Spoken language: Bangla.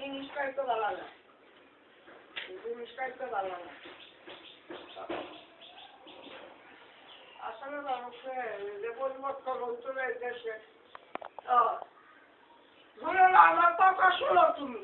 জিনিসটাই তো ভালো না, জিনিসটাই তো ভালো না। আসলে মানুষের যে পরিবর্তন হচ্ছে দেশে, ধরে আমার কথা শোনো তুমি।